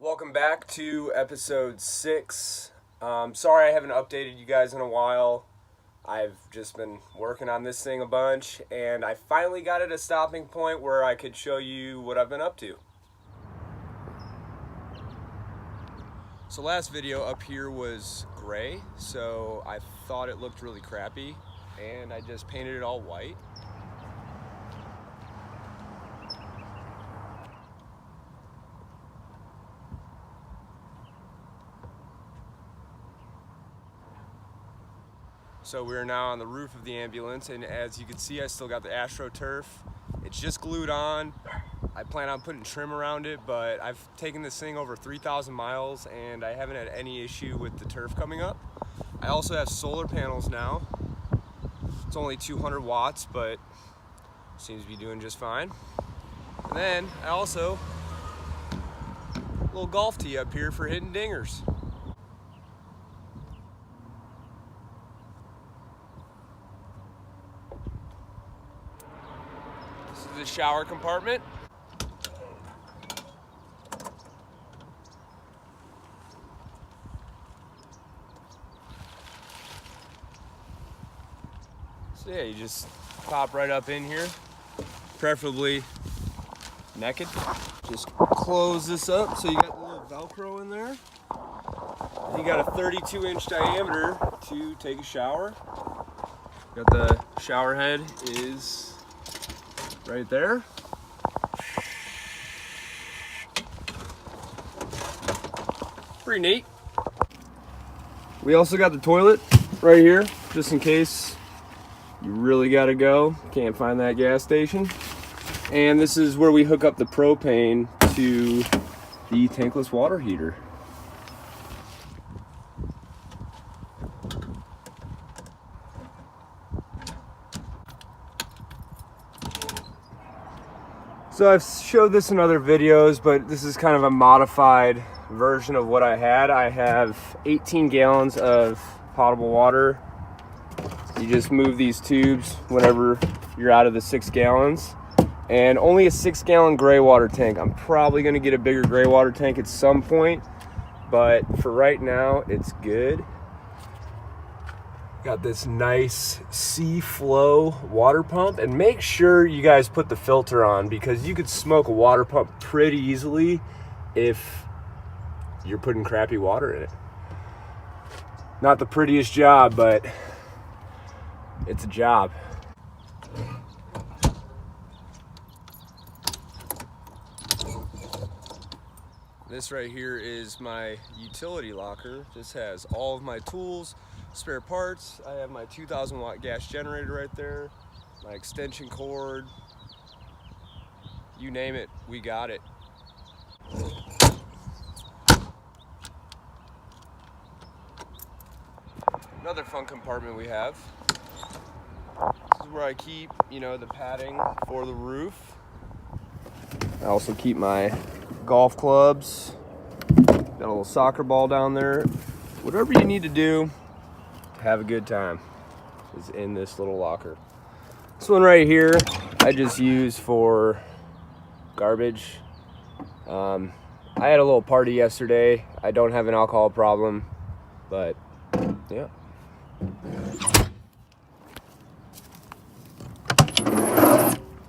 Welcome back to episode 6. Sorry I haven't updated you guys in a while. I've just been working on this thing a bunch, and I finally got at a stopping point where I could show you what I've been up to. So last video up here was gray, so I thought it looked really crappy, and I just painted it all white. So we're now on the roof of the ambulance, and as you can see, I still got the AstroTurf. It's just glued on. I plan on putting trim around it, but I've taken this thing over 3,000 miles and I haven't had any issue with the turf coming up. I also have solar panels now. It's only 200 watts, but seems to be doing just fine. And then I also, a little golf tee up here for hitting dingers. This is the shower compartment. So yeah, you just pop right up in here, preferably naked. Just close this up so you got the little Velcro in there. You got a 32-inch diameter to take a shower. Got the shower head is right there. Pretty neat. We also got the toilet right here, just in case you really gotta go, can't find that gas station. And this is where we hook up the propane to the tankless water heater. So I've showed this in other videos, but this is kind of a modified version of what I had. I have 18 gallons of potable water. You just move these tubes whenever you're out of the 6 gallons. And only a 6-gallon gray water tank. I'm probably gonna get a bigger gray water tank at some point, but for right now, it's good. Got this nice C-flow water pump, and make sure you guys put the filter on because you could smoke a water pump pretty easily if you're putting crappy water in it. Not the prettiest job, but it's a job. This right here is my utility locker. This has all of my tools, spare parts. I have my 2,000 watt gas generator right there, my extension cord. You name it, we got it. Another fun compartment we have. This is where I keep, the padding for the roof. I also keep my golf clubs. Got a little soccer ball down there. Whatever you need to do to have a good time is in this little locker. This one right here, I just use for garbage. I had a little party yesterday. I don't have an alcohol problem, but yeah.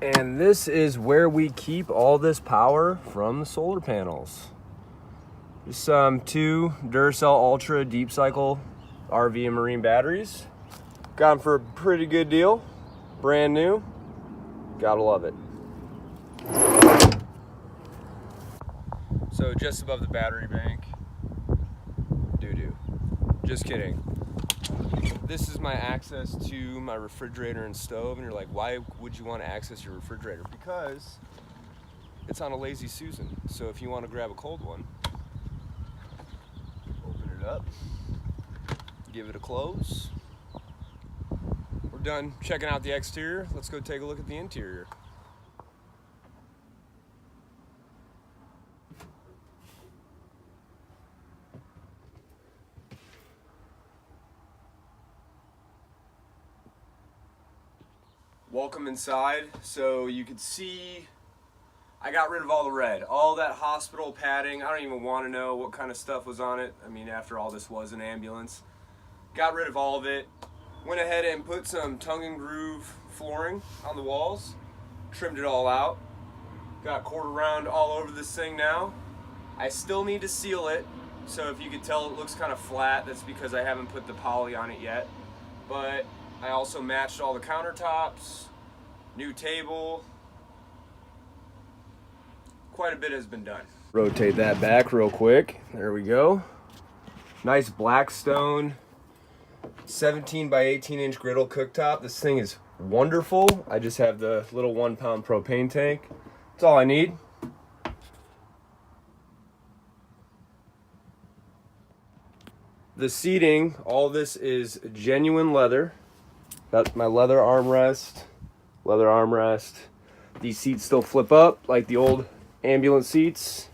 And this is where we keep all this power from the solar panels. Just some 2 Duracell Ultra deep cycle RV and marine batteries. Got them for a pretty good deal. Brand new. Gotta love it. So just above the battery bank. Doo-doo. Just kidding. This is my access to my refrigerator and stove, and you're like, why would you want to access your refrigerator? Because it's on a lazy Susan. So if you want to grab a cold one, open it up, give it a close. We're done checking out the exterior. Let's go take a look at the interior. Welcome inside. So you can see I got rid of all the red, all that hospital padding. I don't even want to know what kind of stuff was on it. I mean, after all, this was an ambulance. Got rid of all of it. Went ahead and put some tongue and groove flooring on the walls. Trimmed it all out. Got quarter round all over this thing now. I still need to seal it. So if you can tell it looks kind of flat, that's because I haven't put the poly on it yet. But I also matched all the countertops, new table. Quite a bit has been done. Rotate that back real quick. There we go. Nice Blackstone 17 by 18 inch griddle cooktop. This thing is wonderful. I just have the little 1 pound propane tank. That's all I need. The seating, all this is genuine leather. Got my leather armrest. These seats still flip up like the old ambulance seats.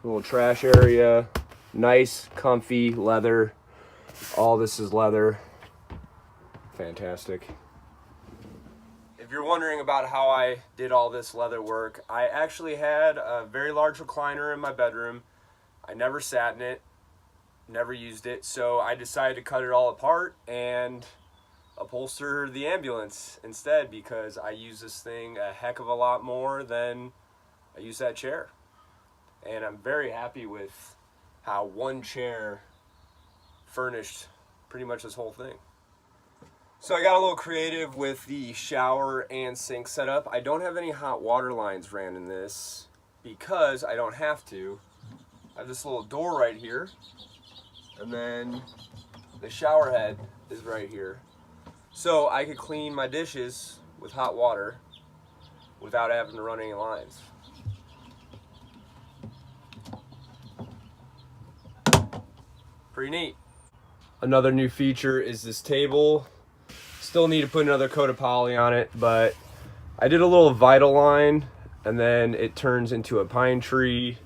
Little trash area. Nice, comfy leather. All this is leather. Fantastic. If you're wondering about how I did all this leather work, I actually had a very large recliner in my bedroom. I never sat in it, never used it, so I decided to cut it all apart and upholster the ambulance instead, because I use this thing a heck of a lot more than I use that chair. And I'm very happy with how one chair furnished pretty much this whole thing. So I got a little creative with the shower and sink setup. I don't have any hot water lines ran in this because I don't have to. I have this little door right here, and then the shower head is right here. So I could clean my dishes with hot water without having to run any lines. Pretty neat. Another new feature is this table. Still need to put another coat of poly on it, but I did a little vital line, and then it turns into a pine tree,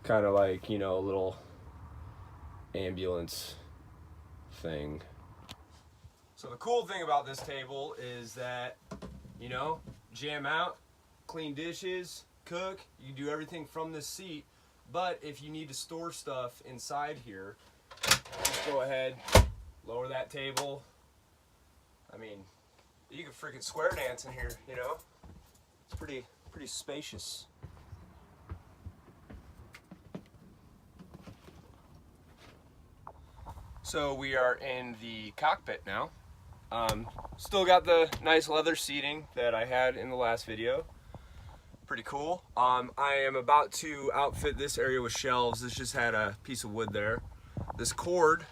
kind of like, you know, a little ambulance thing. So the cool thing about this table is that, you know, jam out, clean dishes, cook, you do everything from this seat. But if you need to store stuff inside here, just go ahead, lower that table. I mean, you can freaking square dance in here, you know? It's pretty spacious. So we are in the cockpit now. Still got the nice leather seating that I had in the last video. Pretty cool. I am about to outfit this area with shelves. This just had a piece of wood there. This cord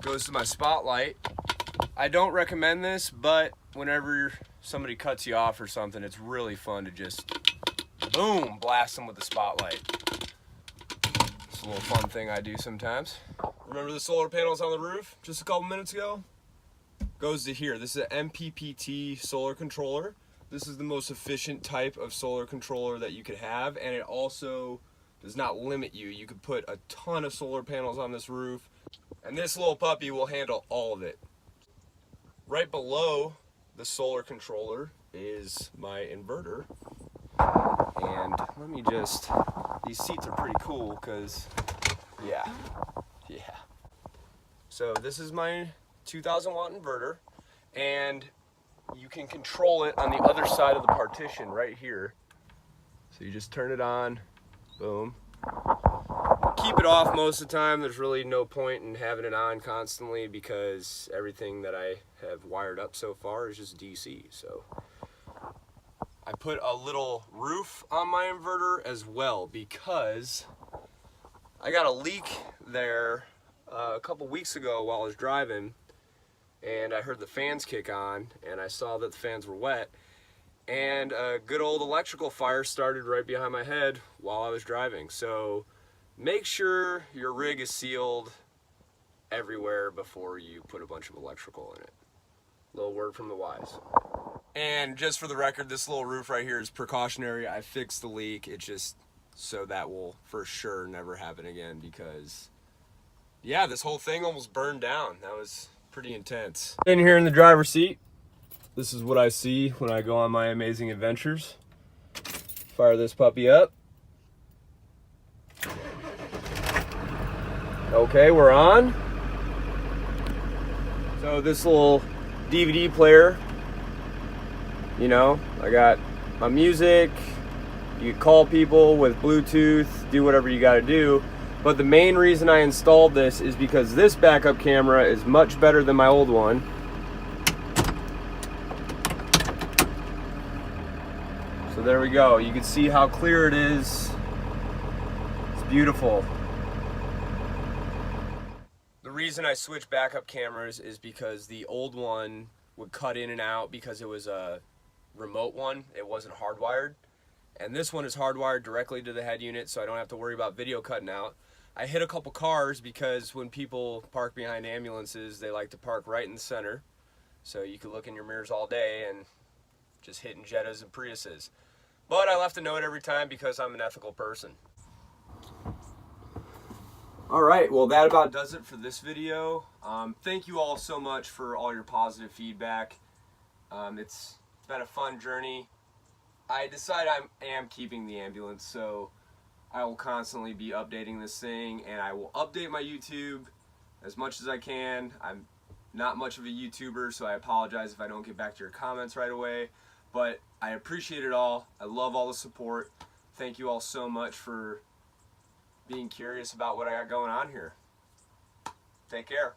goes to my spotlight. I don't recommend this, but whenever somebody cuts you off or something, it's really fun to just, boom, blast them with the spotlight. It's a little fun thing I do sometimes. Remember the solar panels on the roof just a couple minutes ago? Goes to here. This is an Mppt solar controller. This is the most efficient type of solar controller that you could have, and it also does not limit you. You could put a ton of solar panels on this roof, and this little puppy will handle all of it. Right below the solar controller is my inverter, and let me just, these seats are pretty cool because, yeah. So this is my 2000 watt inverter, and you can control it on the other side of the partition right here. So you just turn it on, boom. Keep it off most of the time. There's really no point in having it on constantly because everything that I have wired up so far is just DC. So I put a little roof on my inverter as well because I got a leak there a couple weeks ago while I was driving, and I heard the fans kick on, and I saw that the fans were wet, and a good old electrical fire started right behind my head while I was driving. So make sure your rig is sealed everywhere before you put a bunch of electrical in it. Little word from the wise. And just for the record, this little roof right here is precautionary. I fixed the leak. It's just so that will for sure never happen again because, yeah, this whole thing almost burned down. That was pretty intense. In here in the driver's seat, This is what I see when I go on my amazing adventures. Fire this puppy up. Okay, we're on. So this little DVD player, you know, I got my music. You can call people with Bluetooth, do whatever you got to do. But the main reason I installed this is because this backup camera is much better than my old one. So there we go. You can see how clear it is. It's beautiful. The reason I switched backup cameras is because the old one would cut in and out because it was a remote one. It wasn't hardwired. And this one is hardwired directly to the head unit, so I don't have to worry about video cutting out. I hit a couple cars because when people park behind ambulances, they like to park right in the center. So you can look in your mirrors all day and just hitting Jettas and Priuses. But I left a note every time because I'm an ethical person. Alright, well that about does it for this video. Thank you all so much for all your positive feedback. It's been a fun journey. I decided I am keeping the ambulance, so I will constantly be updating this thing, and I will update my YouTube as much as I can. I'm not much of a YouTuber, so I apologize if I don't get back to your comments right away, but I appreciate it all. I love all the support. Thank you all so much for being curious about what I got going on here. Take care.